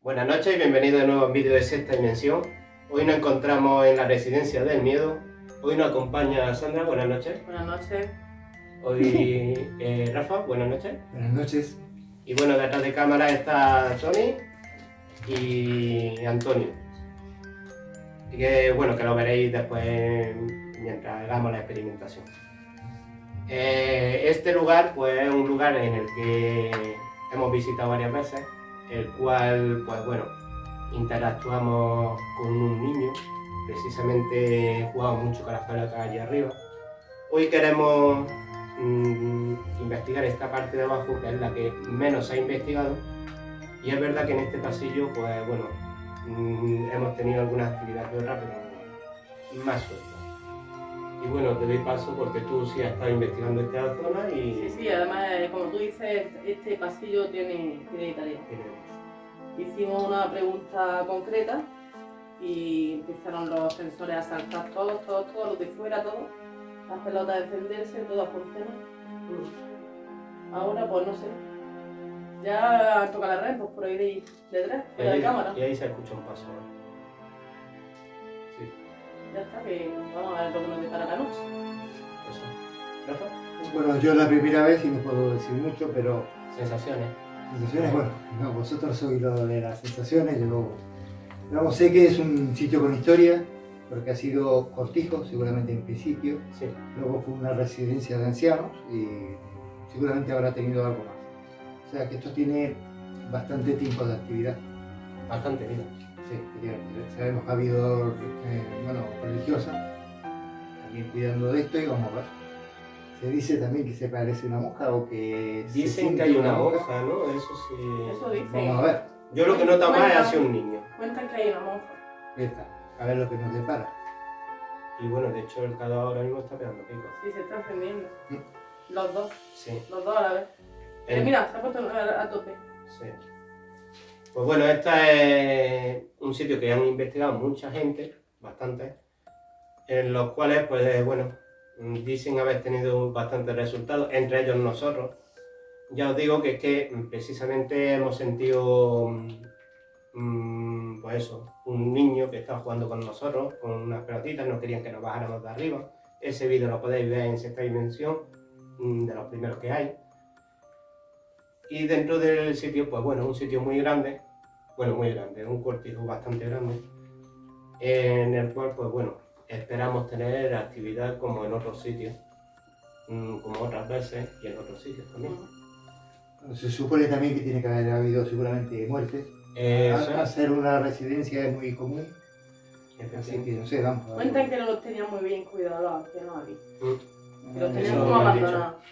Buenas noches y bienvenidos de nuevo a un vídeo de Sexta Dimensión. Hoy nos encontramos en la Residencia del Miedo. Hoy nos acompaña Sandra, buenas noches. Buenas noches. Hoy Rafa, buenas noches. Buenas noches. Y bueno, detrás de cámara está Tony y Antonio. Y que bueno, que lo veréis después mientras hagamos la experimentación. Este lugar pues es un lugar en el que hemos visitado varias veces, el cual pues bueno, interactuamos con un niño, precisamente jugamos mucho con las pelotas allí arriba. Hoy queremos investigar esta parte de abajo, que es la que menos se ha investigado, y es verdad que en este pasillo pues bueno, hemos tenido algunas actividades de otra, pero más sueltas. Y bueno, te doy paso porque tú sí has estado investigando esta zona y... Sí, además, como tú dices, este pasillo tiene tarea. Hicimos una pregunta concreta y empezaron los sensores a saltar todos, los de fuera, todos. Las pelotas a encenderse, todo a funcionar. Ahora, pues no sé. Ya toca la red, pues por ahí detrás, fuera de cámara. Y ahí se escucha un paso. Sí. Ya está, que vamos a ver lo que nos depara la noche. Eso. ¿Rafa? Bueno, yo la primera vez y no puedo decir mucho, pero Sensaciones. sensaciones, bueno, no, vosotros sois lo de las sensaciones, yo sé que es un sitio con historia, porque ha sido cortijo, seguramente en principio, Sí. luego fue una residencia de ancianos y seguramente habrá tenido algo más. O sea que esto tiene bastante tiempo de actividad. Bastante vida. Sí, sabemos que ha habido religiosas también cuidando de esto y vamos a ver. Se dice también que se parece una monja o que se Dicen siente que hay una monja, ¿no? Eso sí. Eso dice. Vamos a ver. Yo lo que noto más es hacia un niño. Cuentan que hay una monja. Ya está, a ver lo que nos depara. Y bueno, de hecho el cadáver ahora mismo está pegando pico. Sí, se está encendiendo. ¿Mm? Los dos a la vez. El- Mira, se ha puesto a tope. Sí. Pues bueno, este es un sitio que han investigado mucha gente, bastante, en los cuales, pues bueno, dicen haber tenido bastantes resultados, entre ellos nosotros. Ya os digo que es que precisamente hemos sentido, pues eso, un niño que estaba jugando con nosotros, con unas pelotitas, no querían que nos bajáramos de arriba. Ese vídeo lo podéis ver en Sexta Dimensión, de los primeros que hay. Y dentro del sitio, pues bueno, un sitio muy grande, un cortijo bastante grande, en el cual, pues bueno, esperamos tener actividad como en otros sitios, como otras veces y en otros sitios también. Se supone también que tiene que haber habido seguramente muertes. Hacer una residencia es muy común, así que no sé, vamos a ver. Cuentan que no los tenían muy bien cuidados los ancianos aquí. Que los tenían Eso como me han dicho. abandonados.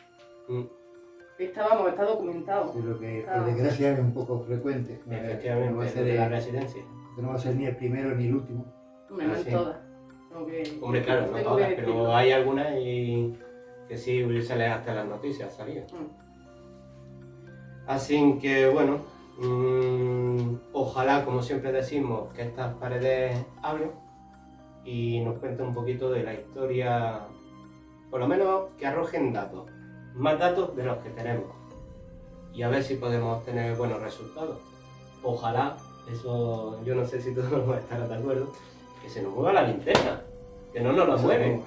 Está documentado. Sí, lo que por desgracia es un poco frecuente. Efectivamente, No va a ser, de la residencia. no va a ser ni el primero ni el último. Hombre, no en sí. todas. Como que- Hombre, claro, no tengo todas, que pero decirlo. hay algunas y que sí sale hasta las noticias, salía. Así que bueno, ojalá, como siempre decimos, que estas paredes hablen y nos cuenten un poquito de la historia, por lo menos que arrojen datos, más datos de los que tenemos, y a ver si podemos tener buenos resultados. Ojalá, eso yo no sé si todos vamos a estar de acuerdo, que se nos mueva la linterna, que no nos la mueven.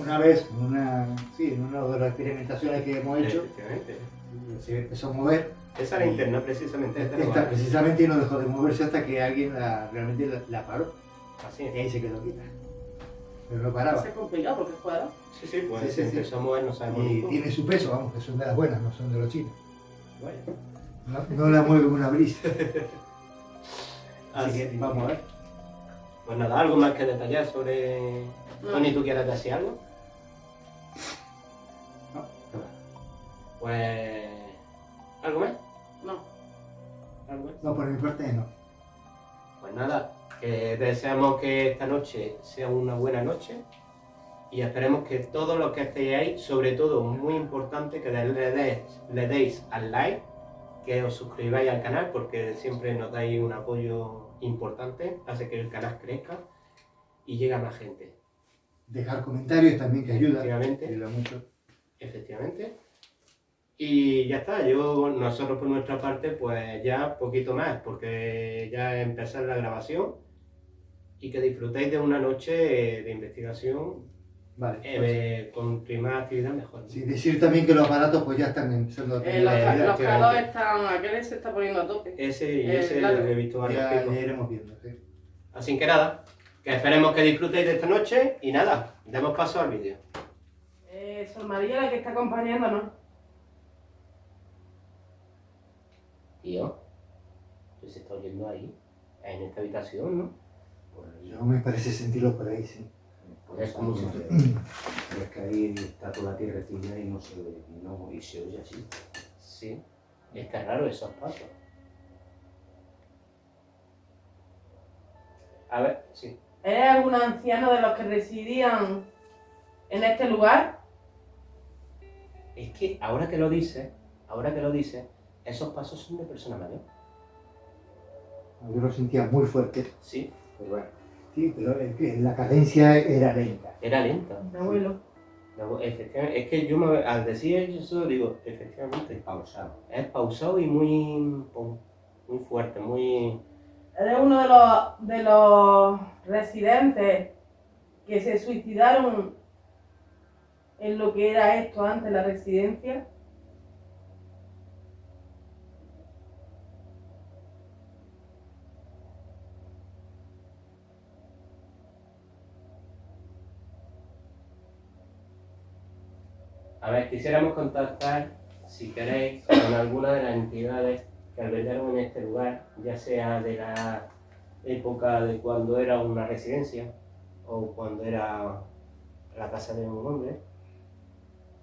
Una vez, en una de las experimentaciones que hemos hecho, Efectivamente. se empezó a mover. Esa linterna precisamente esta no Esta va. precisamente no dejó de moverse hasta que alguien realmente la paró. Así Y es. ahí se quedó quieta. Pero no paraba. Eso es complicado porque es cuadrado. Sí, pues Sí, se sí, sí. empezó a mover, no sabemos Y ni cómo. tiene su peso, vamos, que son de las buenas, no son de los chinos. Vaya. No la mueve una brisa. Así Así que vamos a ver. Pues nada, algo más que detallar sobre... No. Tony, ¿tú quieres decir algo? No, Pues... ¿Algo más? No. ¿Algo más? no, por mi parte no. Pues nada, que deseamos que esta noche sea una buena noche y esperemos que todos los que estéis ahí, sobre todo, muy importante, que le deis al like, que os suscribáis al canal porque siempre nos dais un apoyo importante, hace que el canal crezca y llegue a más gente. Dejar comentarios también que ayuda. Efectivamente. Ayuda mucho. Efectivamente. Y ya está, nosotros por nuestra parte, pues ya poquito más, porque ya empezar la grabación y que disfrutéis de una noche de investigación Vale. Pues, con más actividad mejor. sí, decir también que los aparatos pues ya están empezando a tener Los efectivamente. carros están, aquel se está poniendo a tope. Ese claro. lo he visto varios ya picos. iremos viendo, sí. Así que nada, que esperemos que disfrutéis de esta noche y nada, demos paso al vídeo. Sol María la que está acompañándonos. Tío, ¿se está oyendo ahí? En esta habitación, ¿no? Yo me parece sentirlo por ahí, sí. Es como si fuera. Es que ahí está toda la tierrecilla y no se oye, y se oye así. Sí, es que es raro esos pasos. A ver, sí. ¿Eres algún anciano de los que residían en este lugar? Es que ahora que lo dices, esos pasos son de persona mayor. Yo lo sentía muy fuerte. Sí, Pero bueno, Sí, pero es que la cadencia era lenta. era lenta. Mi abuelo. Efectivamente, es que al decir eso digo, efectivamente, pausado. es pausado y muy fuerte, muy... ¿Eres uno de los residentes que se suicidaron en lo que era esto antes, la residencia? A ver, quisiéramos contactar, si queréis, con alguna de las entidades que albergaron en este lugar, ya sea de la época de cuando era una residencia o cuando era la casa de un hombre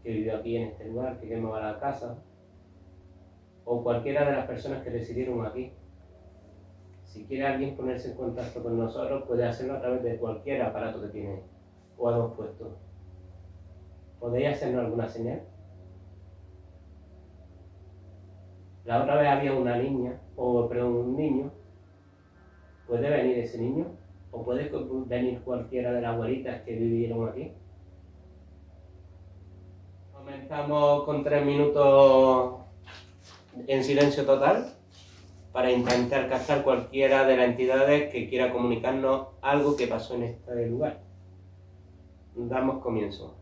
que vivió aquí en este lugar, que quemaba la casa, o cualquiera de las personas que residieron aquí. Si quiere alguien ponerse en contacto con nosotros, puede hacerlo a través de cualquier aparato que tiene o hemos puesto. ¿Podéis hacernos alguna señal? La otra vez había una niña, perdón, un niño. ¿Puede venir ese niño? ¿O puede venir cualquiera de las abuelitas que vivieron aquí? Comenzamos con 3 minutos en silencio total para intentar captar cualquiera de las entidades que quiera comunicarnos algo que pasó en este lugar. Damos comienzo.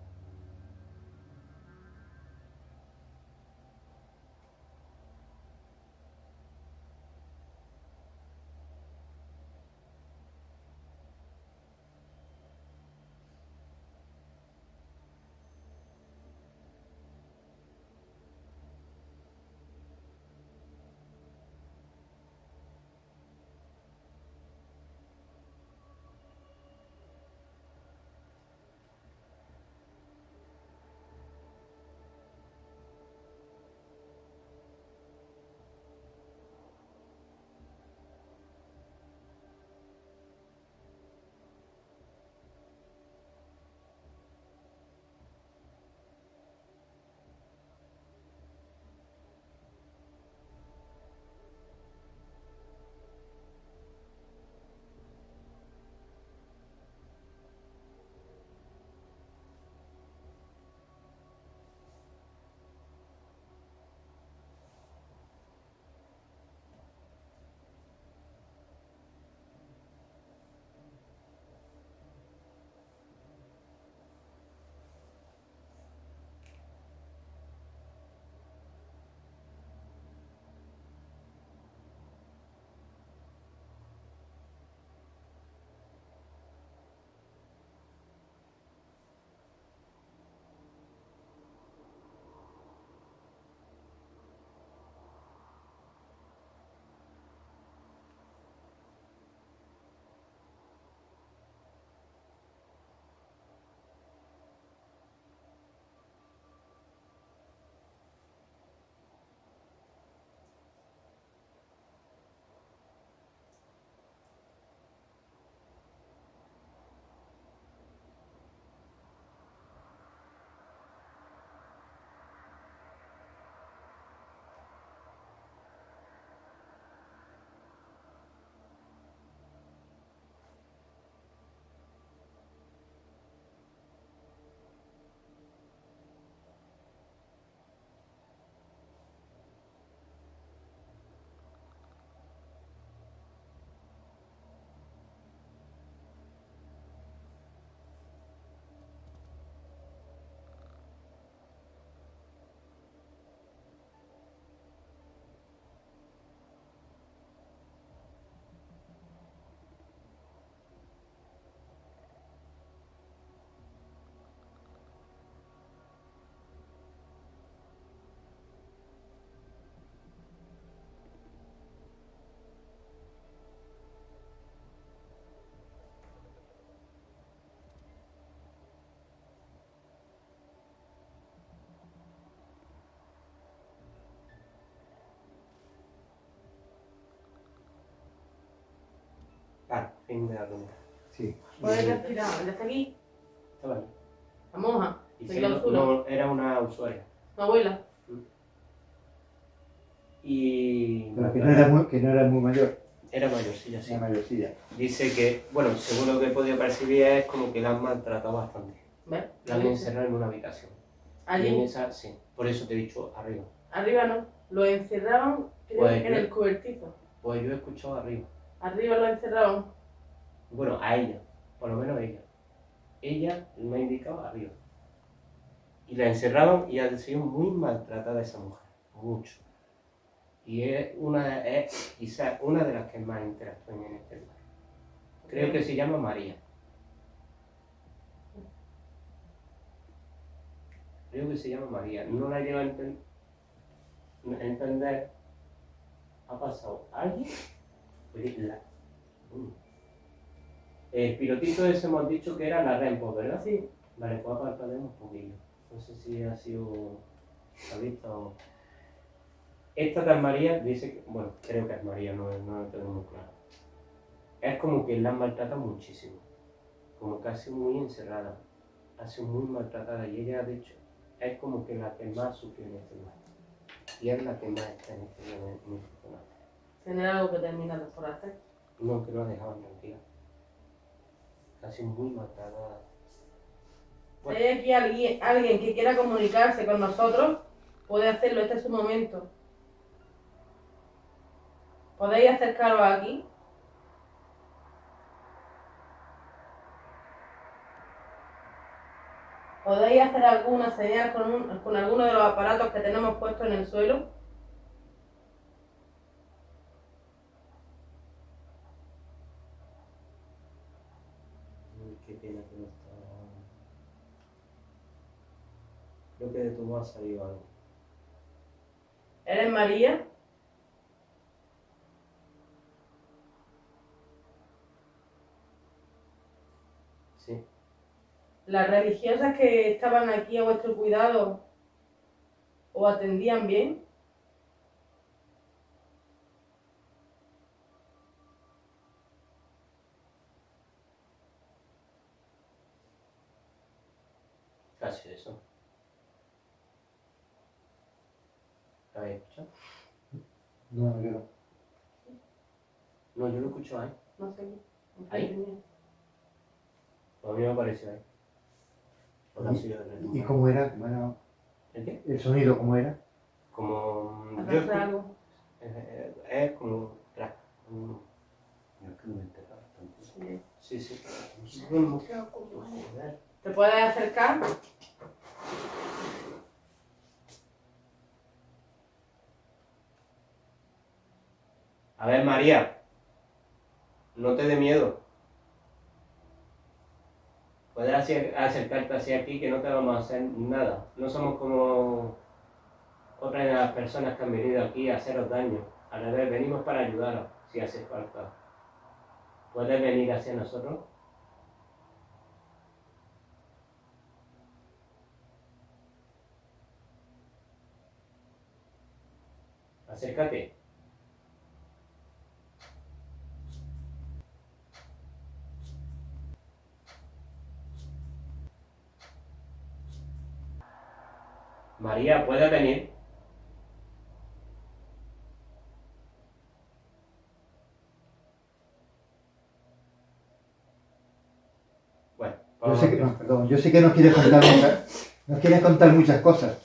Ah, fin de la reunión. Sí. ¿Puedes respirar? ¿Ya está aquí? Está bien. La monja. Y ¿De si clausura? no, era una usuaria. ¿Tu abuela? Y... Pero que no era muy mayor. Era mayorcilla, sí. Era mayorcilla. Dice que, bueno, según lo que he podido percibir es como que la han maltratado bastante. ¿Ves? La han encerrado en una habitación. Y en Allí. esa, sí. Por eso te he dicho arriba. Arriba no. Lo encerraban, creo, Pues en yo- el cobertizo. Pues yo he escuchado arriba. Arriba lo encerraban. Bueno, a ella. Por lo menos a ella. Ella me ha indicado arriba. Y la encerraban y ha sido muy maltratada esa mujer. Mucho. Y es quizás una de las que más interactúan en este lugar. Creo que se llama María. Creo que se llama María. No la llevo a entender. ¿Ha pasado alguien? Oye, el pilotito ese hemos dicho que era la Rempo, ¿verdad? Sí. Vale, pues apartaremos un poquillo. No sé si ha sido la vista o... Esta tal María dice que, bueno, creo que es María, no lo tengo muy claro. Es como que la han maltratado muchísimo. Como que ha sido muy encerrada. Ha sido muy maltratada y ella ha dicho, es como que la que más sufrió en este lugar. Y es la que más está en este zona. Tener algo que terminar por hacer. No, que no la dejaban tranquila. Ha sido muy maltratada. Si hay aquí alguien que quiera comunicarse con nosotros, puede hacerlo, este es su momento. ¿Podéis acercaros aquí? ¿Podéis hacer alguna señal con alguno de los aparatos que tenemos puestos en el suelo? Qué pena que no está. Creo que de tu voz ha salido algo. ¿Eres María? Sí. ¿Las religiosas que estaban aquí a vuestro cuidado os atendían bien? Casi eso. ¿Lo habéis escuchado? No, yo no. No, yo lo escucho ahí. No sé. ¿Ahí? A mí me pareció ahí. O la ciudad ¿Y cómo era? ¿El qué? ¿El sonido cómo era? Como... ¿Arrastra algo? Es como... Crack. Yo es que no me entero bastante. Sí. Sí. Joder. ¿Te puedes acercar? A ver, María. No te dé miedo. Puedes acercarte hacia aquí que no te vamos a hacer nada. No somos como otras de las personas que han venido aquí a haceros daño. Al revés, venimos para ayudaros si hace falta. ¿Puedes venir hacia nosotros? Acércate. María, ¿puedes venir? Bueno, Yo vamos sé a que, ver. no, perdón, yo sé que nos quieres contar muchas cosas.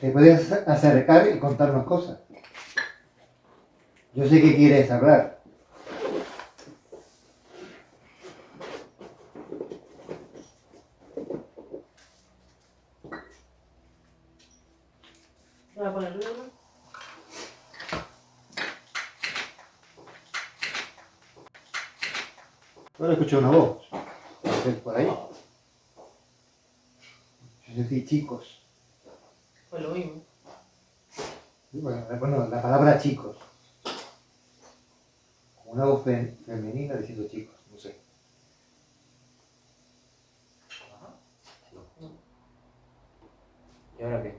Te puedes acercar y contarnos cosas. Yo sé que quieres hablar. Voy a poner ruido. Ahora escuché una voz. Por ahí. Yo decía chicos. Pues lo mismo. Bueno, la palabra chicos. Como una voz femenina diciendo chicos, no sé. ¿Y ahora qué?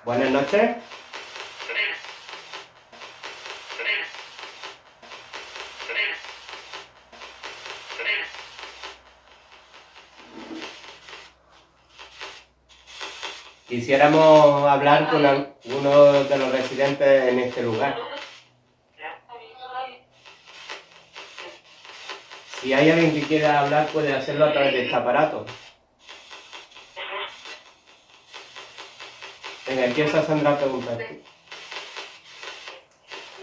Buenas noches. Quisiéramos hablar con alguno de los residentes en este lugar. Si hay alguien que quiera hablar, puede hacerlo a través de este aparato. Venga, empieza Sandra a preguntar.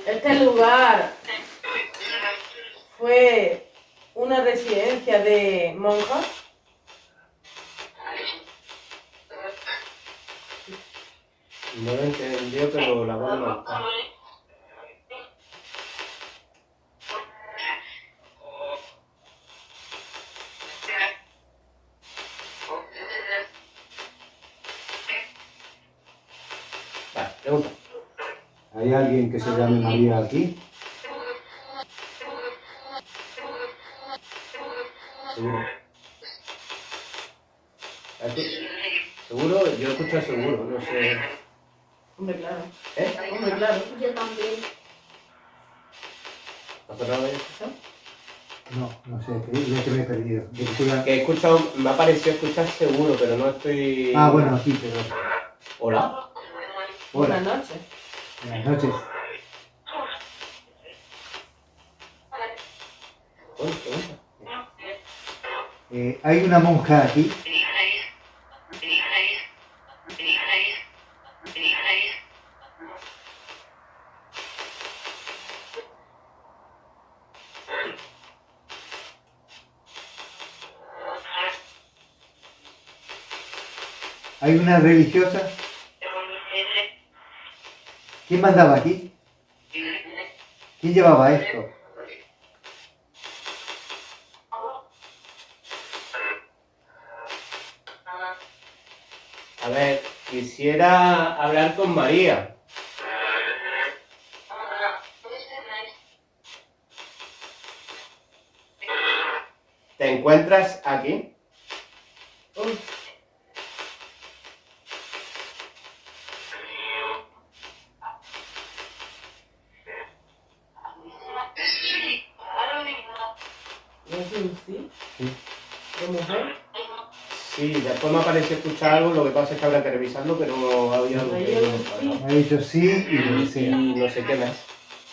Este lugar fue una residencia de monjas. No lo entendió, pero la voz no está. Vale, pregunta. ¿Hay alguien que se llame María aquí? Seguro. ¿Seguro? Yo escucho seguro, no sé. Hombre, claro. ¿Eh? Hombre, claro. Yo también. ¿Vosotros lo habéis escuchado? No sé, ya que me he perdido. Que he escuchado, me ha parecido escuchar seguro, pero no estoy... Ah, bueno, aquí, pero... Hola. Buenas Hola, noches. buenas noches. Bueno, pregunta. ¿Hay una monja aquí? ¿Hay una religiosa? ¿Quién mandaba aquí? ¿Quién llevaba esto? A ver, quisiera hablar con María. ¿Te encuentras aquí? Uy, ¿no es un sí? Sí. ¿De mujer? Sí, después me pareció escuchar algo, lo que pasa es que habrá que revisarlo, pero había algo Ahí que hay no un me sí. cuadraba. Me ha dicho sí y lo Y desea. no sé qué más.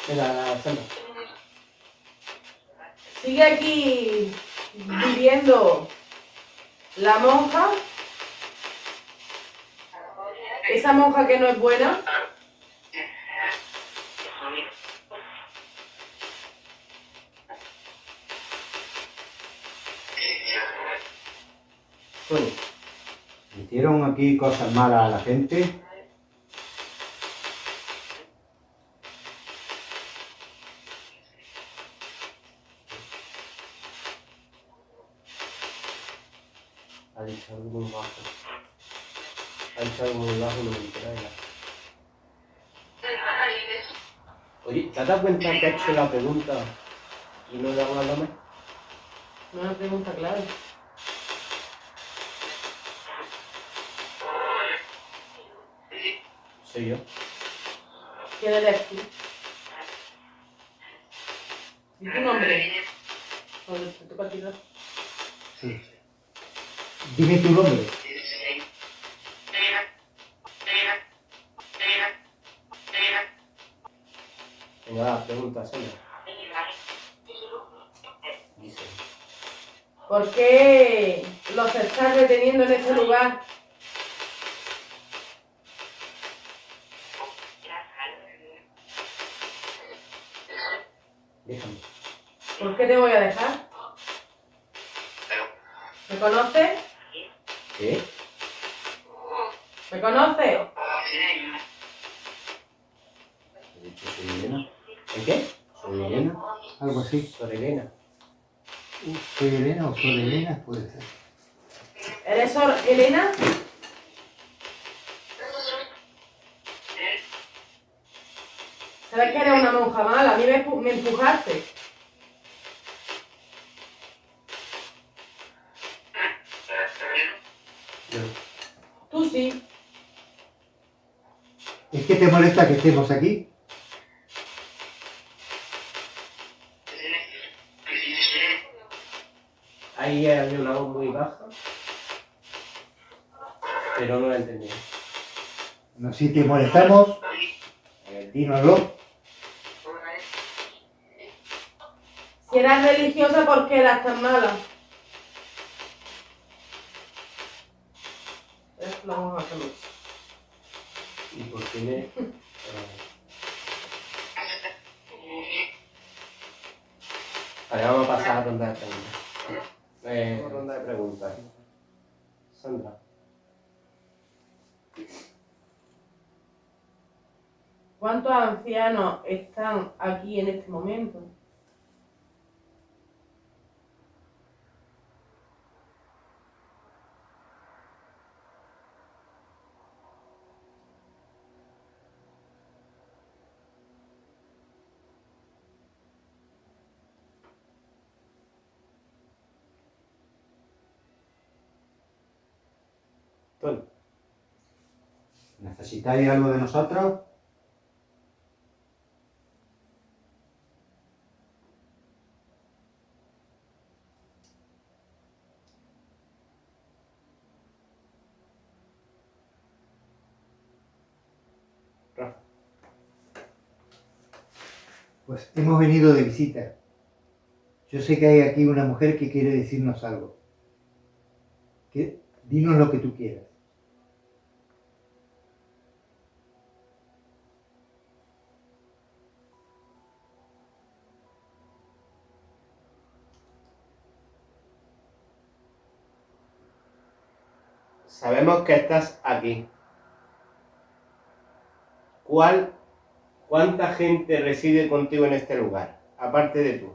Venga, Sandra. ¿Sigue aquí viviendo la monja? ¿Esa monja que no es buena? Tony. ¿Hicieron aquí cosas malas a la gente? Ha dicho algo muy bajo. Ha dicho algo muy bajo y no me entera de nada. Oye, ¿te has dado cuenta que ha hecho la pregunta y no le hago el nombre? No es una pregunta clave. Soy yo. ¿Quién eres tú? ¿Y tu nombre? ¿O te toca tirar? Sí. Dime tu nombre. Venga, pregunta, Sandra. Dice. ¿Por qué los estás deteniendo en este lugar? Déjame. ¿Por qué te voy a dejar? ¿Me conoces? ¿Qué? ¿Me conoces? He dicho, soy Elena. ¿En qué? Soy Elena. Algo así. Sobre Elena. ¿Soy Elena o soy Elena? Puede ser. ¿Eres Elena? ¿Sabes que eres una monja mala? A mí me empujaste. No. Tú sí. ¿Es que te molesta que estemos aquí? Ahí había una voz muy baja, pero no la entendí. No, si te molestamos, dínoslo. Si eras religiosa, ¿por qué eras tan mala? Eso lo vamos a hacer mucho. ¿Y por qué me...? Vale, vamos a pasar a la ronda de preguntas. Ronda de preguntas. Sandra. ¿Cuántos ancianos están aquí en este momento? Tony. ¿Necesitáis algo de nosotros? Rafa. Pues hemos venido de visita. Yo sé que hay aquí una mujer que quiere decirnos algo. Dinos lo que tú quieras. Sabemos que estás aquí. ¿Cuánta gente reside contigo en este lugar, aparte de tú?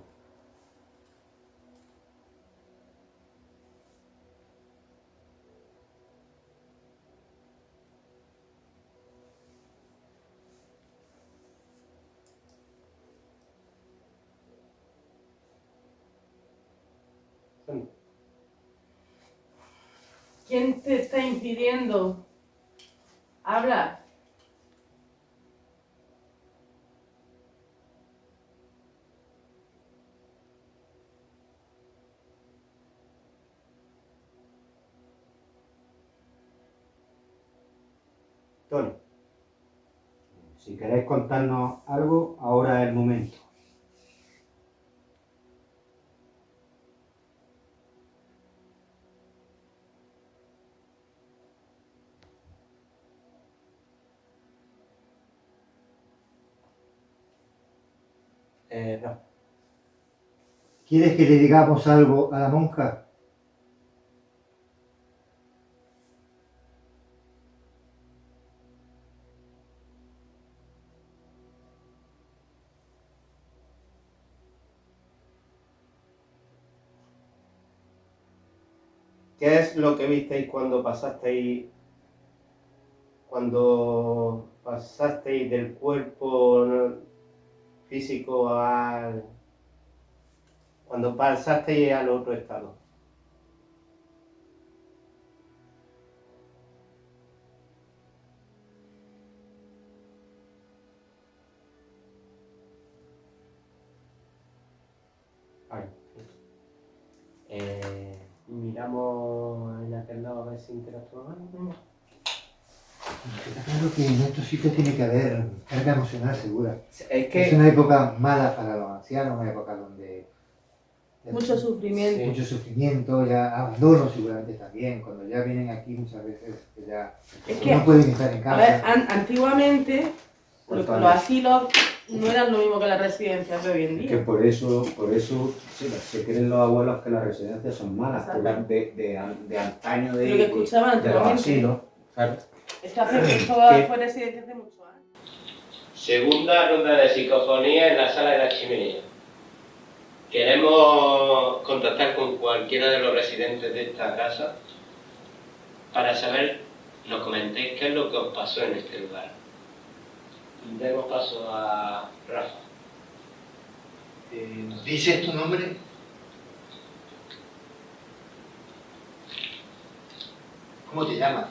¿Quién te está impidiendo hablar? Tony. Si queréis contarnos algo, ahora es el momento. Rafa. ¿Quieres que le digamos algo a la monja? ¿Qué es lo que visteis cuando pasasteis del cuerpo físico cuando pasasteis al otro estado? Vale. Miramos en aquel lado a ver si interactuamos. Está claro que en estos sitios tiene que haber carga emocional segura. Es Es una época mala para los ancianos, una época donde... Mucho sufrimiento. Sí. Mucho sufrimiento, ya abandono seguramente también. Cuando ya vienen aquí muchas veces que ya Es que, no pueden estar en a casa. ver, antiguamente los asilos no eran lo mismo que las residencias de hoy en Es día. que por eso se creen los abuelos que las residencias son malas, Exacto. de antaño Lo que escuchaban de los antiguamente. asilos. Claro. Esto fue residencias de muchos años. Segunda ronda de psicofonía en la sala de la chimenea. Queremos contactar con cualquiera de los residentes de esta casa para saber, nos comentéis qué es lo que os pasó en este lugar. Demos paso a Rafa. ¿Dices tu nombre? ¿Cómo te llamas?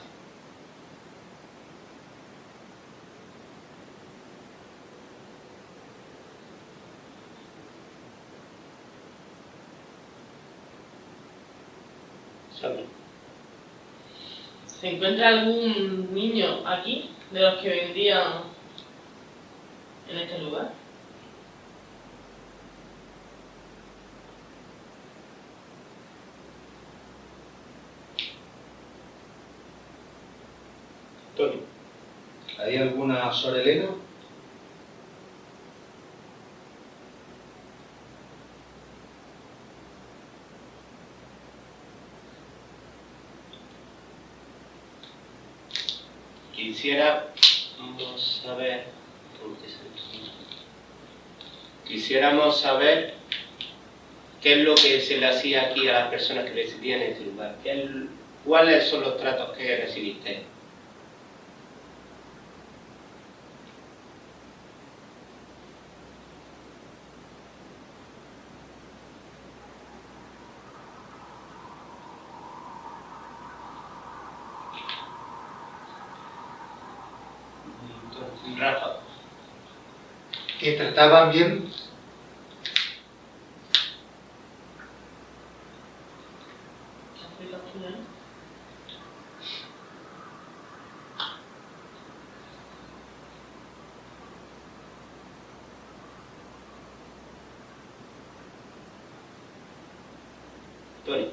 ¿Se encuentra algún niño aquí de los que vendían en este lugar? Tony, ¿Hay alguna Sor Elena? quisiéramos saber qué es lo que se le hacía aquí a las personas que residían en este lugar. ¿Cuáles son los tratos que recibiste? Rafa. Que trataban bien. Tony,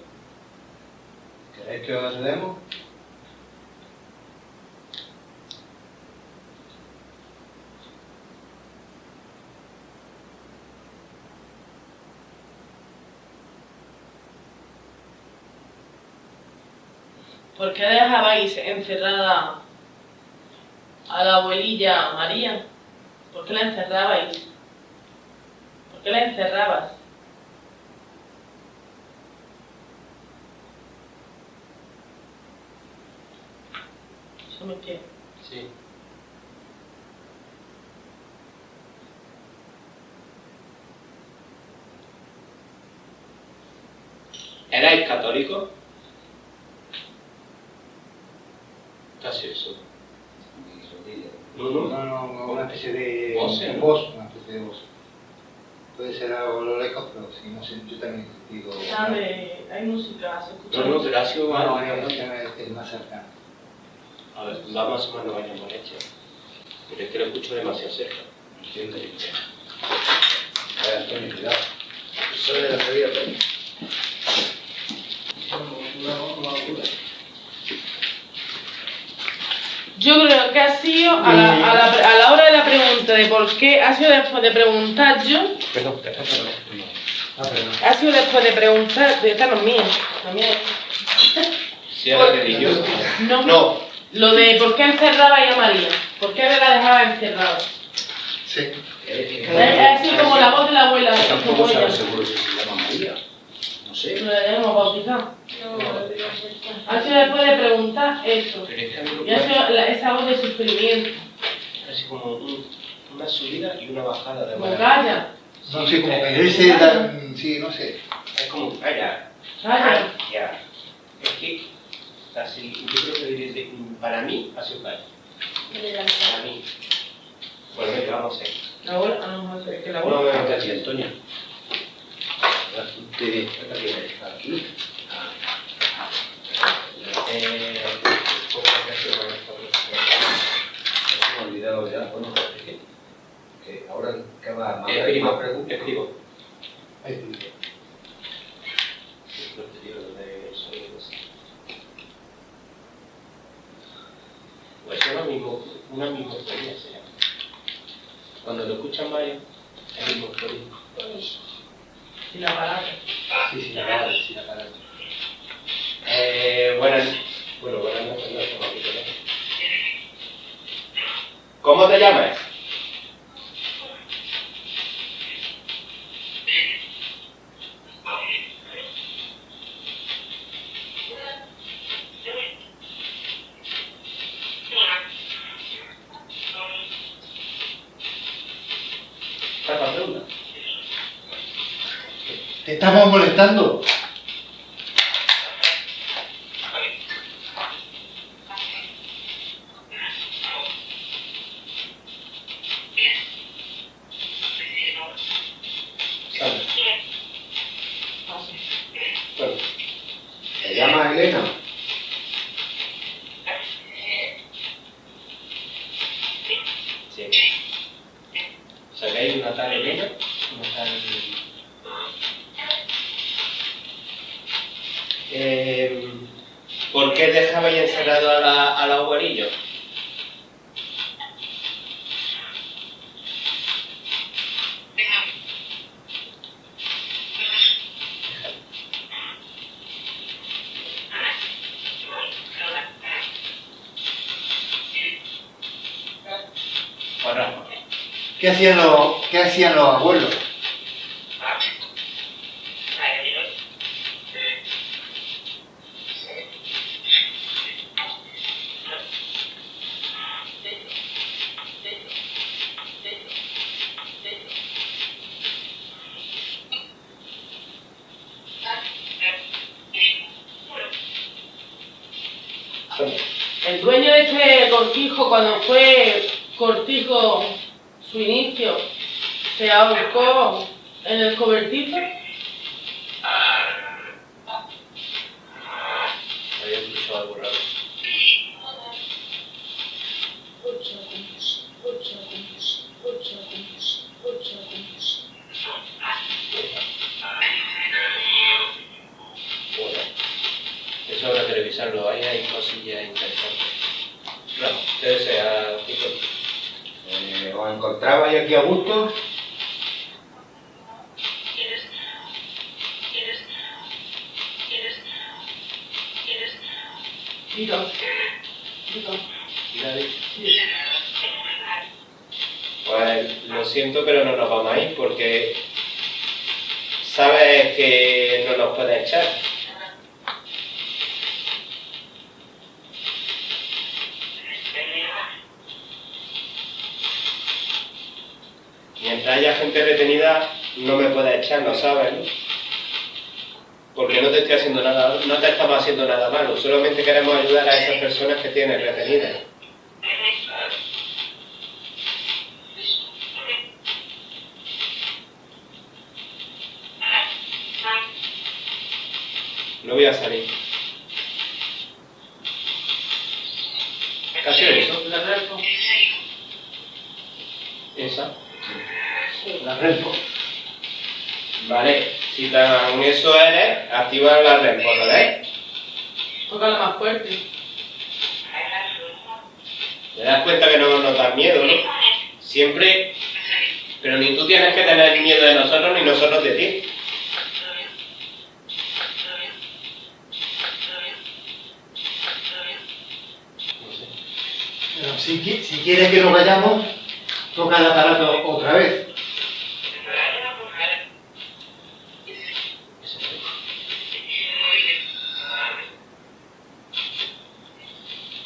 ¿Queréis que os ayudemos? ¿Por qué dejabais encerrada a la abuelilla María? ¿Por qué la encerrabais? ¿Por qué la encerrabas? Eso me quiere. sí. ¿Erais católicos? Casi eso. No, una especie de Voz, ¿no? voz, una especie de voz. Puede ser algo lo lejos, pero si no sé, yo también digo. ¿Sabe? Hay música, se escucha. No, pero ha sido No, algo. es más cercano. A ver, vamos a más no vaya molestia. Pero es que lo escucho demasiado cerca. A ver, Antonio, cuidado. Eso de la salida, Antonio. Yo creo que ha sido a la hora de la pregunta de por qué, ha sido después de preguntar yo, Perdón. ha sido después de preguntar, de esta no es mía, la mía es. Si era religioso. No, lo de por qué encerraba a María, por qué me la dejaba encerrada. Sí. Es así como la voz de la abuela, Tampoco como ella. sabes seguro si se llama María. No sé. Lo debemos bautizar. Ha sido después de preguntar eso. Pero es que a mí lo Y ha que sido esa voz de sufrimiento. así como una subida y una bajada de Como manera. calla, No sé, como que ese dan. Sí, no sé. Es como, calla. calla. Ya. Es que, así, yo creo que desde, para mí ha sido calla. Para mí. Bueno, venga, vamos a ir. La abuela, a lo mejor es que la No, abuela. no, Vete aquí, Antonio. Vete aquí. Me he olvidado ya. Bueno, que ahora que va a Escribo, preguntas. escribo. Ahí estoy. Lo que digo de sonidos. Pues es una misma historia se llama. Cuando lo escuchan varios, es el mismo historia. Y la palabra. Sí, la palabra. Buenas noches, no estamos aquí, ¿verdad? ¿Cómo te llamas? ¿Cuál pregunta? ¿Te estamos molestando? Bueno, ¿Te llamas Elena? una tal Elena, una tal... ¿Por qué dejabais encerrado a los abuelillos? ¿Qué hacían los abuelos? El dueño de este cortijo, cuando fue cortijo su inicio, se ahorcó en el cobertizo. Había escuchado algo raro. Bueno, eso habrá que revisarlo, ahí hay cosillas interesantes. No, ¿qué desea, Kiko? ¿Os encontrabais aquí a gusto? Digo. Pues lo siento, pero no nos vamos a ir porque sabes que no nos puedes echar. Mientras haya gente retenida, no me puedes echar, lo sabes, ¿no? Porque no te estoy haciendo nada, no te estamos haciendo nada malo, solamente queremos ayudar a esas personas que tienes retenidas. No voy a salir. ¿Qué ha sido eso? La repo. ¿Esa? La repo. Vale, si tan eso eres, activa la repo, ¿lo ves? Tócala más fuerte. Te das cuenta que no nos das miedo, ¿no? Siempre, pero ni tú tienes que tener miedo de nosotros ni nosotros de ti. Pero si quieres que nos vayamos, toca el aparato otra vez.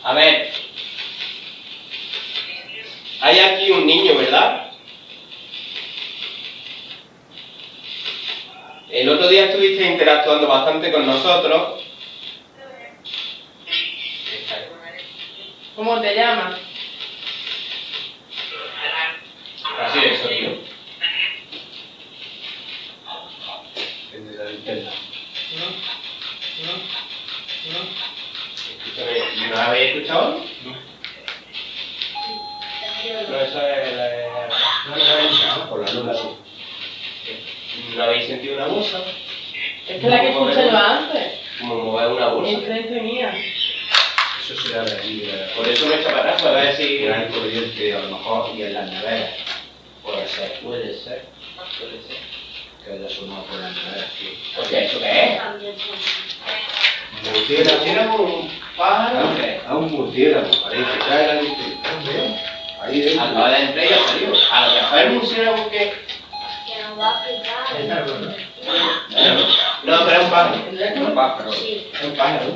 A ver, hay aquí un niño, ¿verdad? El otro día estuviste interactuando bastante con nosotros. ¿Cómo te llamas? Así es, tío. Escúchame, ¿no habéis escuchado? No, eso es Por la luna, sí. ¿No habéis sentido una bolsa? Es que la que escuché yo antes. Como mover una bolsa. Enfrente mía. Eso será de aquí, Por eso me echa para atrás, para ver si... gran corriente, a lo mejor, y en las neveras. Puede ser. Puede ser que haya sonado por las neveras, sí. Hostia, ¿eso qué es? Murciélago, un pájaro. a un murciélago, parece. ¿Sabes la viste? Ahí dentro. Acaba de entrar y ha salido. A lo mejor el murciélago que... Que nos va a picar. No, pero es un pájaro. Un pájaro. Es un pájaro.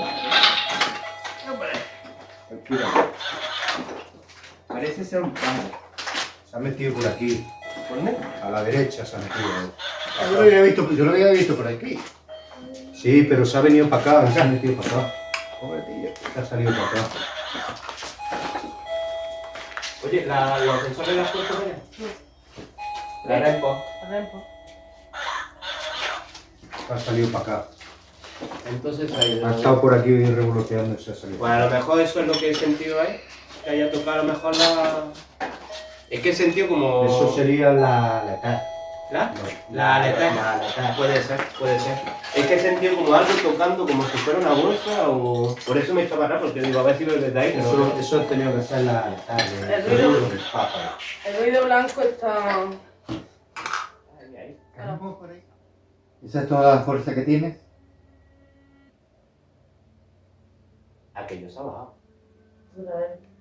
Tranquila. Parece ser un pájaro. Se ha metido por aquí. ¿Por dónde? A la derecha se ha metido. Yo lo había visto por aquí. Sí, pero se ha venido para acá, se ha metido para acá. Pobrecillo, se ha salido para acá. Oye, los sensores las puertas, la repo. Ha salido para acá. Entonces ahí... Ha estado por aquí revoloteando y se ha salido. Pues a lo mejor eso es lo que he sentido ahí. Que haya tocado a lo mejor Es que he sentido como... Eso sería la letal. ¿La? No, La letal. La letal. Puede ser, puede ser. Es que he sentido como algo tocando, como si fuera una bolsa o... Por eso me he echado para atrás, porque digo, a ver si lo desde ahí. Pero no. Eso ha tenido que ser la letal. El ruido. del pájaro. El ruido blanco está... Ahí, ahí. Claro. ¿Esa es toda la fuerza que tienes? Aquello se ha bajado. A ver.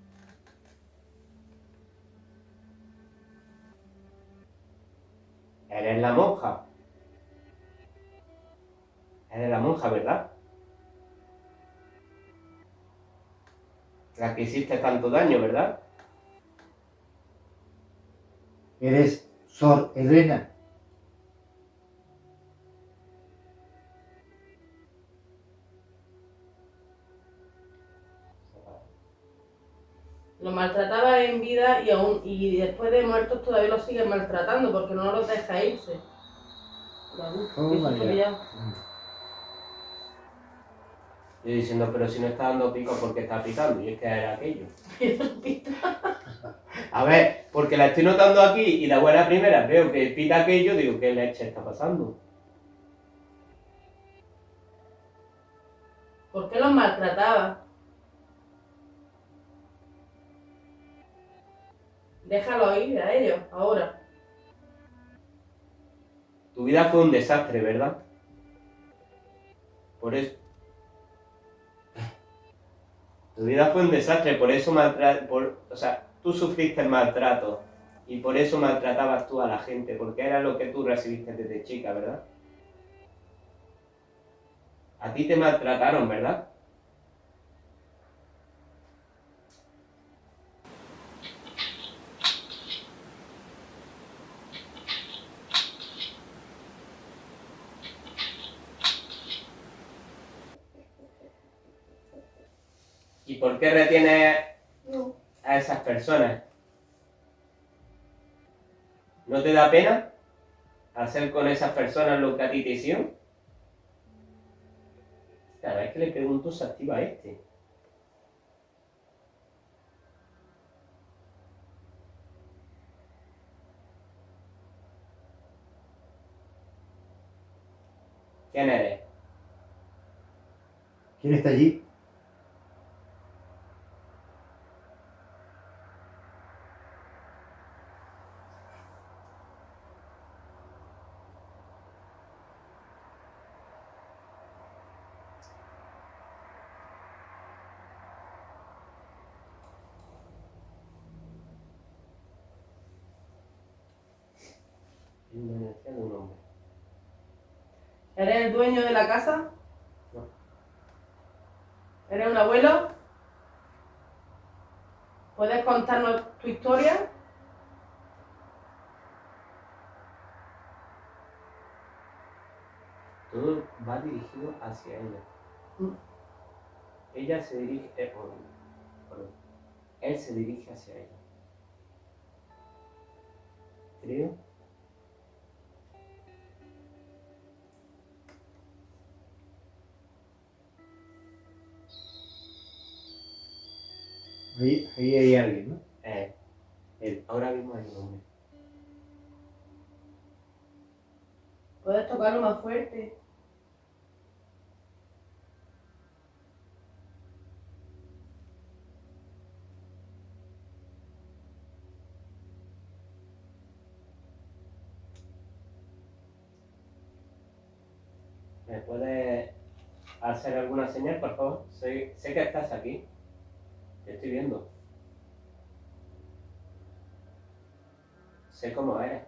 Eres la monja. Eres la monja, ¿verdad? La que hiciste tanto daño, ¿verdad? ¿Eres Sor Elena? Lo maltrataba en vida y después de muertos todavía lo siguen maltratando porque no los deja irse. Toma ya. Yo diciendo, pero si no está dando pico, ¿por qué está picando? Y es que era aquello. A ver, porque la estoy notando aquí y la buena primera veo que pica aquello, digo, ¿qué leche está pasando? ¿Por qué los maltrataba? Déjalo ir a ellos, ahora. Tu vida fue un desastre, ¿verdad? Por eso... Tu vida fue un desastre, por eso o sea, tú sufriste el maltrato y por eso maltratabas tú a la gente, porque era lo que tú recibiste desde chica, ¿verdad? A ti te maltrataron, ¿verdad? ¿Y por qué retienes a esas personas? ¿No te da pena hacer con esas personas lo que a ti te hicieron? Cada vez que le pregunto se activa este. ¿Quién eres? ¿Quién está allí? La energía de un hombre. ¿Eres el dueño de la casa? No. ¿Eres un abuelo? ¿Puedes contarnos tu historia? Todo va dirigido hacia ella. Ella se dirige... perdón. Él se dirige hacia ella. Creo. Ahí hay alguien, ¿no? Él. Ahora mismo hay un hombre. ¿Puedes tocarlo más fuerte? ¿Me puedes hacer alguna señal, por favor? Sé que estás aquí. Te estoy viendo. Sé cómo eres.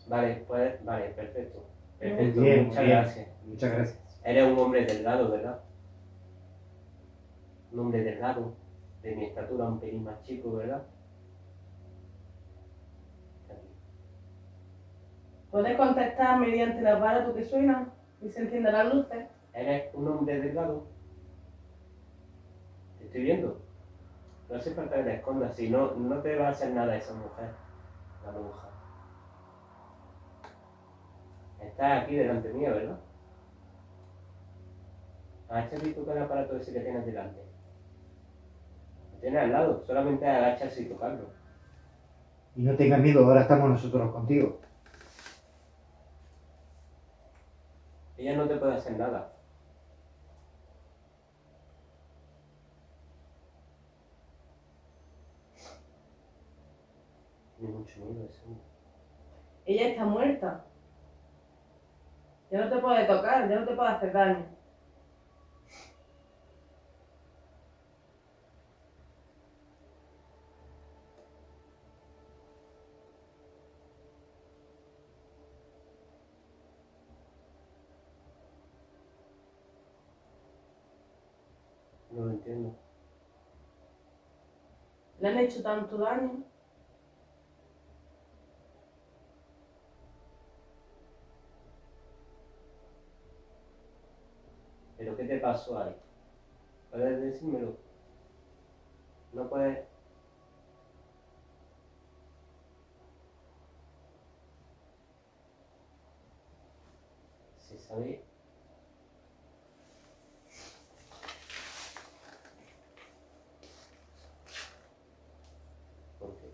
Vale, vale, perfecto. Perfecto, Bien, muchas bien. gracias. Muchas gracias. Eres un hombre delgado, ¿verdad? Un hombre delgado, de mi estatura un pelín más chico, ¿verdad? Aquí. ¿Puedes contestar mediante la vara tú que suena y se encienden las luces? ¿Eres un hombre delgado? Te estoy viendo. No hace falta que te escondas, si no, no te va a hacer nada esa mujer, la monja. Estás aquí delante mío, ¿verdad? Agáchate y toca el aparato ese que tienes delante. Lo tienes al lado, solamente agacharse y tocarlo. Y no tengas miedo, ahora estamos nosotros contigo. Ella no te puede hacer nada. Ni mucho miedo eso. Ella está muerta. Ya no te puede tocar, ya no te puede hacer daño. No lo entiendo. Le han hecho tanto daño. ¿Pero qué te pasó ahí? ¿Puedes decírmelo? No puedes... Se sabe... ¿Por qué?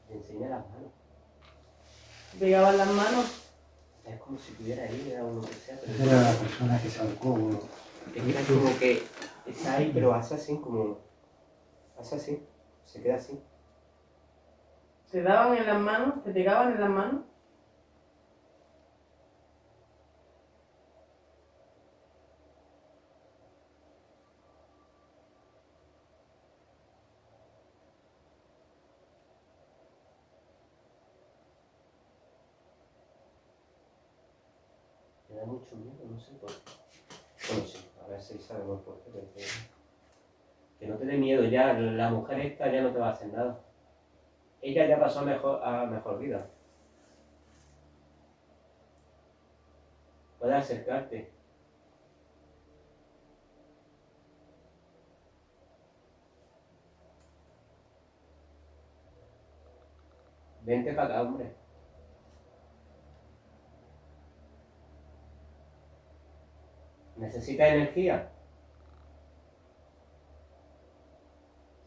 Te enseña las manos. Pegaban las manos. Es como si tuviera herida o lo que sea, pero... Esa era la persona que se ahorcó, bro. Es que es como que está ahí, pero hace así, como... Hace así, se queda así. Te daban en las manos, te pegaban en las manos. Me da mucho miedo, no sé por qué. Bueno, sí, a ver si sabemos por qué. Pero que no te dé miedo ya, la mujer esta ya no te va a hacer nada. Ella ya pasó a mejor vida. Puedes acercarte. Vente para acá, hombre. ¿Necesitas energía?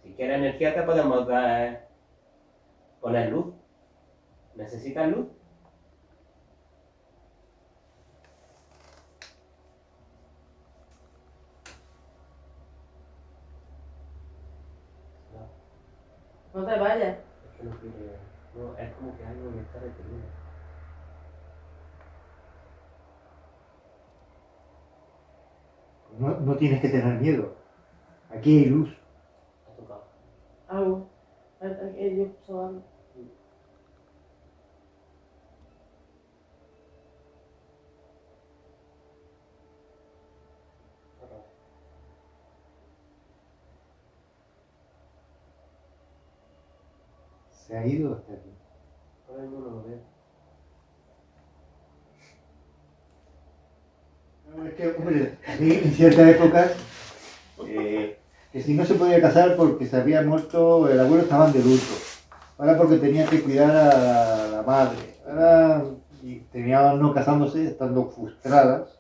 Si quieres energía te podemos dar... poner luz. ¿Necesitas luz? No, No te vayas. es que no quiere... No, es como que algo me está reteniendo. No tienes que tener miedo. Aquí hay luz. Ha tocado. Algo. Ellos son... Se ha ido hasta aquí. Ahora mismo no lo veo. No, es que, hombre, en ciertas épocas, que si no se podía casar porque se había muerto, el abuelo estaban de luto. Ahora porque tenía que cuidar a la madre. Ahora y terminaban no casándose, estando frustradas.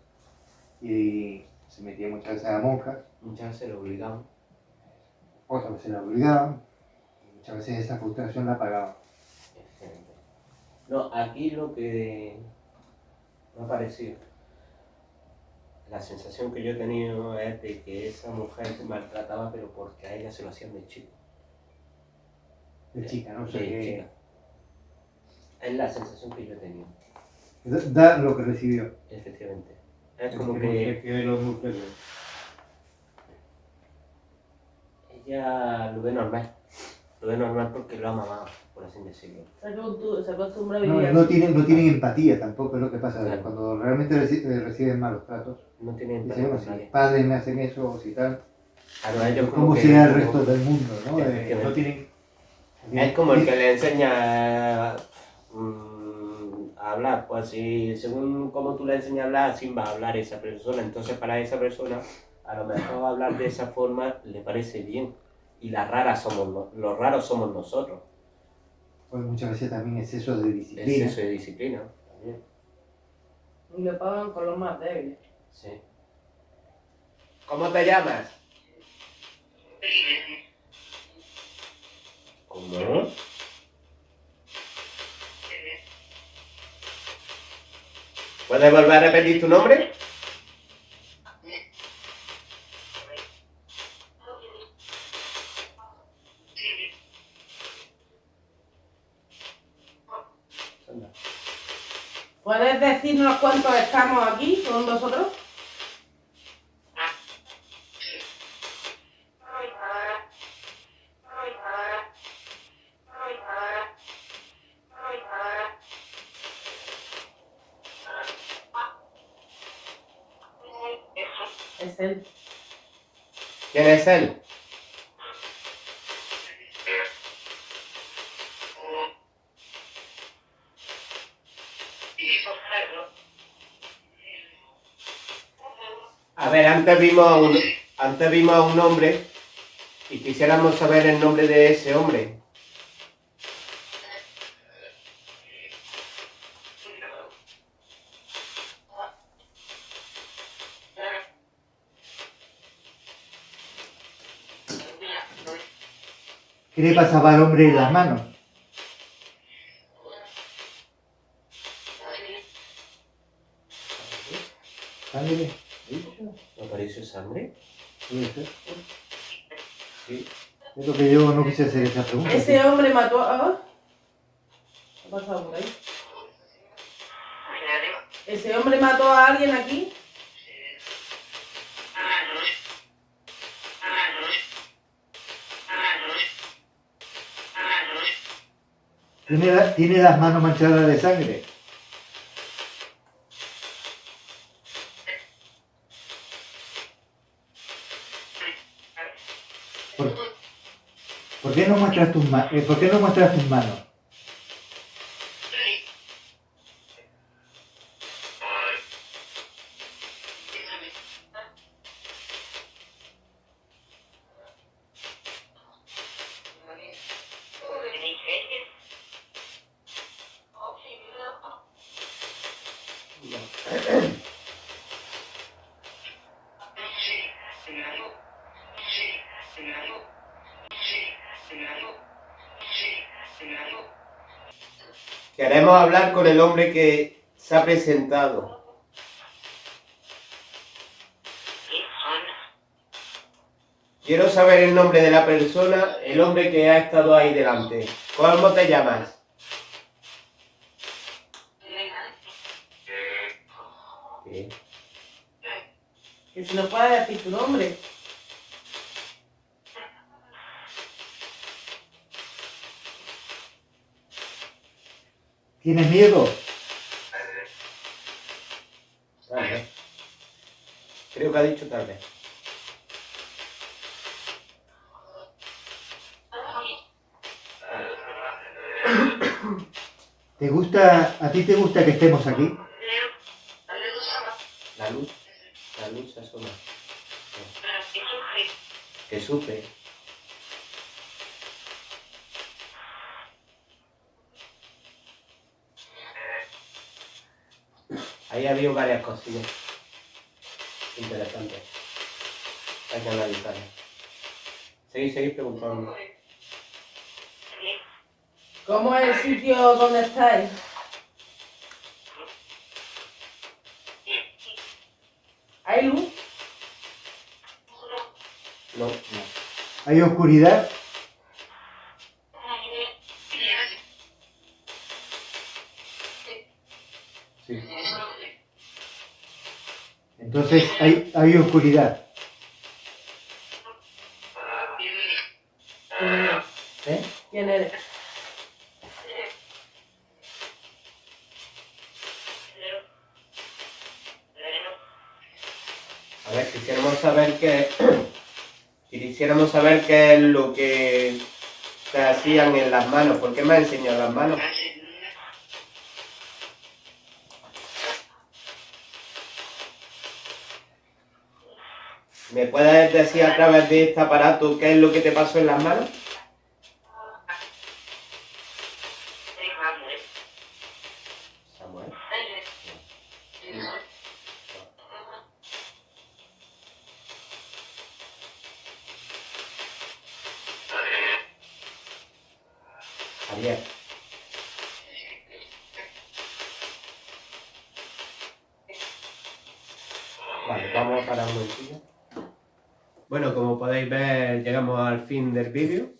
Y se metían muchas veces a monjas, Muchas veces lo obligaban. otras veces la obligaban. Y muchas veces esa frustración la pagaban. Excelente. No, aquí lo que me ha parecido, la sensación que yo he tenido es de que esa mujer se maltrataba, pero porque a ella se lo hacían de chico. De chica, ¿no? O sea, De que chica. Es la sensación que yo he tenido, da lo que recibió. efectivamente. Es como que ella lo ve normal porque lo ha mamado, por así decirlo. Se acostumbra a vivir No así. tienen empatía tampoco, es lo que pasa. Claro. Cuando realmente reciben malos tratos. No tiene Dicen, empatía bueno, con si nadie. mis padres me hacen eso o si tal, Claro, ellos como ¿cómo que- será el resto del mundo? ¿no? Efectivamente. No tienen... Es como el que le enseña a hablar, pues si según como tú le enseñas a hablar, así va a hablar esa persona. Entonces para esa persona, a lo mejor hablar de esa forma le parece bien. Y los raros somos nosotros. Pues muchas veces también exceso de disciplina. Exceso de disciplina también. Y le pagan con los más débiles. Sí. ¿Cómo te llamas? ¿Cómo? ¿Puedes volver a repetir tu nombre? Anda. ¿Puedes decirnos cuántos estamos aquí con vosotros? Es él. ¿Quién es él? A ver, antes vimos a un hombre y quisiéramos saber el nombre de ese hombre. ¿Qué le pasaba al hombre en las manos? ¿Sangre? ¿No apareció sangre? Puede ser. Sí. Es lo que yo no quise hacer esa pregunta. Ese hombre mató a... ¿Qué ha pasado por ahí? ¿Ese hombre mató a alguien aquí? ¿Tiene las manos manchadas de sangre? ¿Por qué no muestras tus manos? Queremos hablar con el hombre que se ha presentado. Quiero saber el nombre de la persona, el hombre que ha estado ahí delante. ¿Cómo te llamas? Sí. Que si nos puede decir tu nombre. ¿Tienes miedo? Tal vez. Creo que ha dicho tal vez. ¿A ti te gusta que estemos aquí? La luz se asoma. Que sufre. Ahí había varias cosillas interesantes. Hay que analizarlas. Seguid preguntando. ¿Cómo es el sitio donde estáis? ¿Hay luz? No. ¿Hay oscuridad? Sí. Entonces hay oscuridad. ¿Eh? ¿Quién eres? A ver, quisiéramos saber qué es lo que te hacían en las manos. ¿Por qué me has enseñado las manos? ¿Me puedes decir a través de este aparato qué es lo que te pasó en las manos? Javier. Vale, vamos a parar un momentillo. Bueno, como podéis ver, llegamos al fin del vídeo.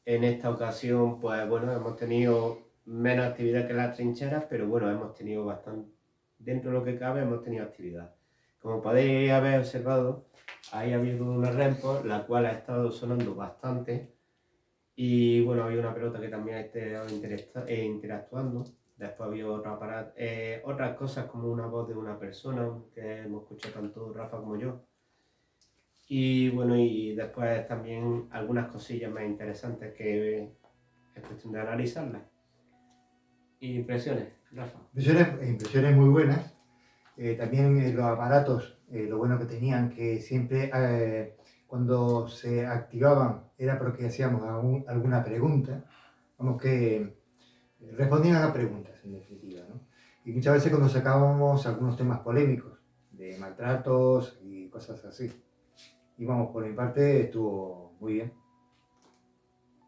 En esta ocasión, pues bueno, hemos tenido menos actividad que las trincheras, pero bueno, hemos tenido bastante, dentro de lo que cabe, hemos tenido actividad. Como podéis haber observado, ahí ha habido una REMPO, la cual ha estado sonando bastante. Y bueno, había una pelota que también ha estado interactuando. Después había otras cosas como una voz de una persona que hemos escuchado tanto Rafa como yo. Y bueno, y después también algunas cosillas más interesantes que es cuestión de analizarlas. Impresiones, Rafa. Impresiones muy buenas. También los aparatos, lo bueno que tenían, que siempre cuando se activaban era porque hacíamos alguna pregunta, vamos que respondían a preguntas en definitiva, ¿no? Y muchas veces cuando sacábamos algunos temas polémicos, de maltratos y cosas así. Y vamos, por mi parte estuvo muy bien.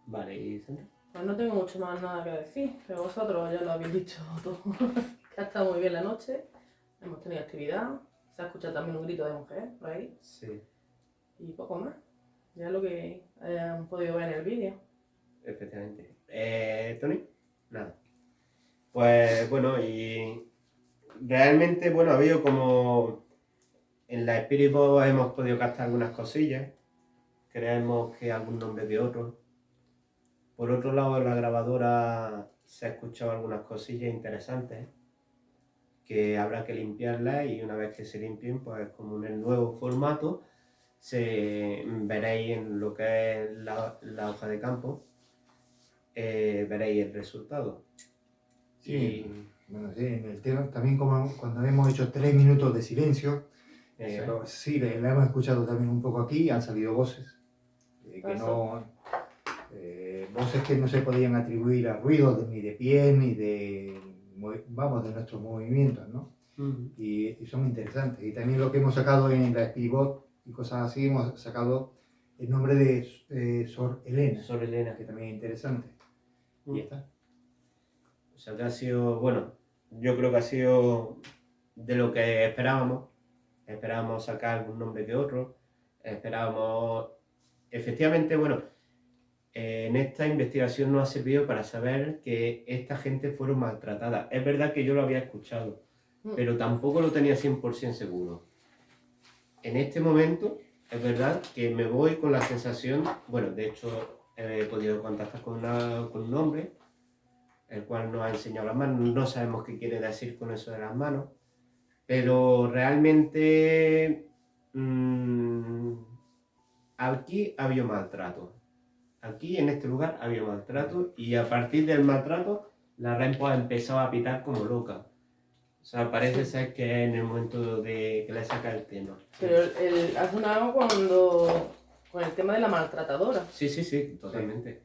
Vale, ¿y Sandra? Pues no tengo mucho más nada que decir, pero vosotros ya lo habéis dicho todo. Que ha estado muy bien la noche, hemos tenido actividad, se ha escuchado también un grito de mujer por ahí Sí, y poco más. Ya es lo que han podido ver en el vídeo. efectivamente. ¿Tony? Nada. Pues bueno, y realmente, bueno, ha habido como en la Spirit Box hemos podido captar algunas cosillas. Creemos que algún nombre de otro. Por otro lado, en la grabadora se ha escuchado algunas cosillas interesantes que habrá que limpiarlas y una vez que se limpien, pues como en el nuevo formato, veréis en lo que es la hoja de campo, veréis el resultado. Sí, Y bueno, sí, en el tema, también como cuando hemos hecho 3 minutos de silencio, eso es. sí, la hemos escuchado también un poco aquí, han salido voces, voces que no se podían atribuir a ruidos ni de pie ni de, de nuestros movimientos, ¿no? Y son interesantes. Y también lo que hemos sacado en la Spiritbox y cosas así, hemos sacado el nombre de Sor Elena, Sor Elena. que también es interesante. Y ya está. O sea que ha sido, bueno, yo creo que ha sido de lo que esperábamos. Esperábamos sacar algún nombre que otro. Esperábamos, efectivamente, bueno, en esta investigación nos ha servido para saber que esta gente fueron maltratada. Es verdad que yo lo había escuchado, pero tampoco lo tenía 100% seguro. En este momento, es verdad que me voy con la sensación, bueno, de hecho he podido contactar con un hombre, el cual nos ha enseñado las manos. No sabemos qué quiere decir con eso de las manos, pero realmente aquí había maltrato. Aquí en este lugar había maltrato y a partir del maltrato la REMPO ha empezado a pitar como loca. O sea, parece ser que en el momento de que le saca el tema. Pero ha sonado con el tema de la maltratadora. Sí, totalmente.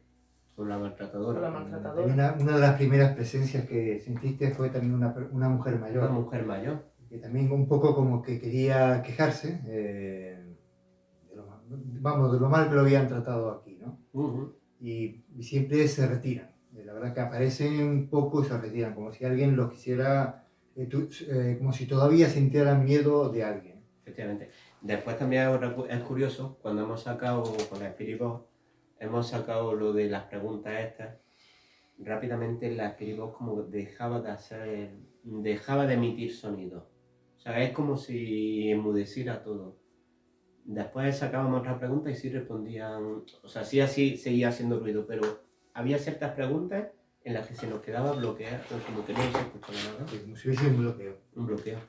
Con la maltratadora. Con la maltratadora. Una de las primeras presencias que sentiste fue también una mujer mayor. Una mujer mayor. Que también un poco como que quería quejarse de lo mal que lo habían tratado aquí, ¿no? Y siempre se retiran. La verdad que aparecen un poco y se retiran, como si alguien los quisiera, como si todavía sintieran miedo de alguien. Efectivamente. Después también es curioso, cuando hemos sacado con la Spirit Box, hemos sacado lo de las preguntas estas, rápidamente la Spirit Box como dejaba de emitir sonido. O sea, es como si enmudeciera todo. Después sacábamos otras preguntas y sí respondían, o sea, sí así seguía haciendo ruido, pero había ciertas preguntas en las que se nos quedaba bloqueado, como que no se escuchaba nada. Como si hubiese un bloqueo. Un bloqueo.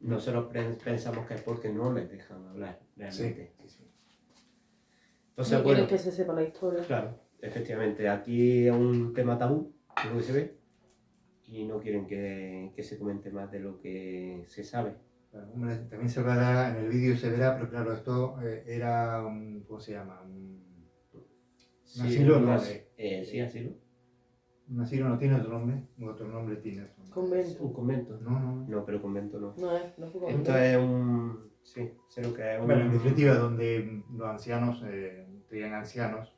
Nosotros pensamos que es porque no les dejan hablar, realmente. Sí. Entonces, No quieren que se sepa la historia. Claro, efectivamente, aquí es un tema tabú, por lo que se ve, y no quieren que se comente más de lo que se sabe. Claro, también se hablará, en el vídeo se verá, pero claro, esto era un, ¿cómo se llama? Un asilo, ¿no? Sí, asilo. Un asilo no tiene otro nombre tiene otro nombre. Convento. Un convento. No. No, pero convento no. No fue convento. Esto es un... Sí, sé lo que es un... Bueno, en definitiva, donde los ancianos, tenían ancianos,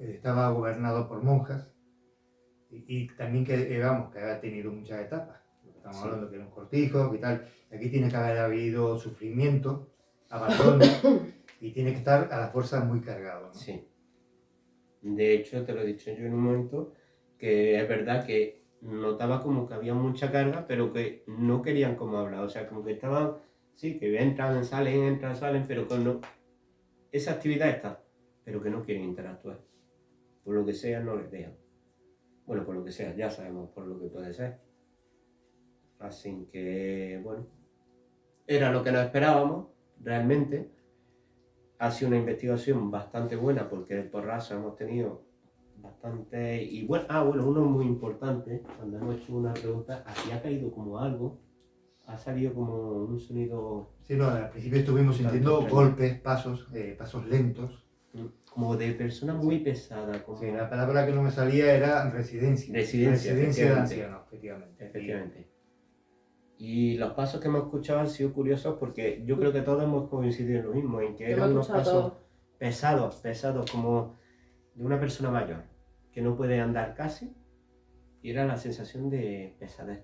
estaba gobernado por monjas y también que, vamos, que ha tenido muchas etapas. Estamos Sí. hablando que era un cortijo y tal. Aquí tiene que haber habido sufrimiento, abandono y tiene que estar a la fuerza muy cargado, ¿no? Sí. De hecho, te lo he dicho yo en un momento, que es verdad que notaba como que había mucha carga, pero que no querían como hablar. O sea, como que estaban, sí, que entran, salen, pero que no. Esa actividad está, pero que no quieren interactuar. Por lo que sea, no les dejan. Bueno, por lo que sea, ya sabemos por lo que puede ser. Así que, bueno, era lo que nos esperábamos, realmente. Ha sido una investigación bastante buena porque de porrazo hemos tenido bastante. Y bueno, uno muy importante, cuando hemos hecho una pregunta, aquí ha caído como algo, ha salido como un sonido Sí, no, al principio estuvimos sintiendo Tanto golpes, pasos lentos. como de persona muy pesada. Como... Sí, la palabra que no me salía era residencia. Residencia, de efectivamente. ancianos, efectivamente. Efectivamente. Y los pasos que hemos escuchado han sido curiosos porque yo creo que todos hemos coincidido en lo mismo, en que Yo eran me he unos escuchado pasos pesados, como de una persona mayor, que no puede andar casi, y era la sensación de pesadez.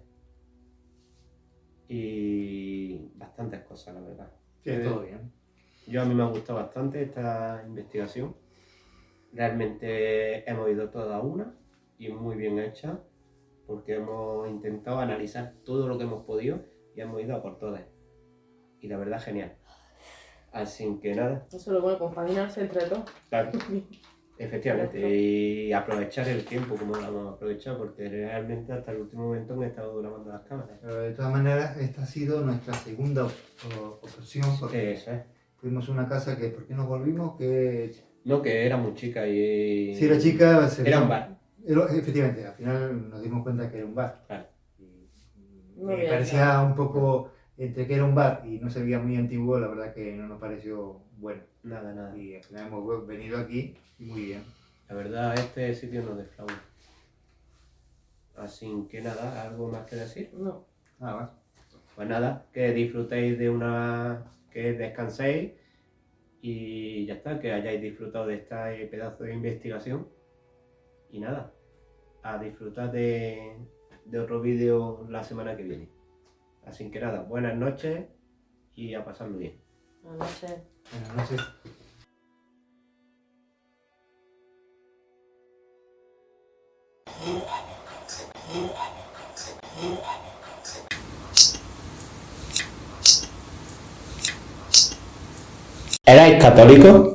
Y bastantes cosas, la verdad. Sí, todo bien. A mí me ha gustado bastante esta investigación. Realmente hemos ido toda una y muy bien hecha, porque hemos intentado analizar todo lo que hemos podido y hemos ido a por todas. Y la verdad, genial. Así que nada. Eso es lo bueno, compaginarse entre todos. Claro, efectivamente. Y aprovechar el tiempo como lo hemos aprovechado, porque realmente hasta el último momento han estado grabando las cámaras. Pero de todas maneras, esta ha sido nuestra segunda ocasión, porque Eso es. fuimos a una casa que, ¿por qué nos volvimos? Que No, que era muy chica y... si era chica, Era un bar. Efectivamente, al final nos dimos cuenta que era un bar. Claro. Muy Me bien, parecía claro. un poco, entre que era un bar y no se veía muy antiguo, la verdad que no nos pareció bueno. Nada. Y al final hemos venido aquí y muy bien. La verdad, este sitio nos defrauda. Así que nada, ¿algo más que decir? No. Nada más. Pues nada, que disfrutéis que descanséis y ya está, que hayáis disfrutado de este pedazo de investigación. Y nada, a disfrutar de otro vídeo la semana que viene. Así que nada, buenas noches y a pasarlo bien. No sé. Buenas noches. ¿Erais católicos?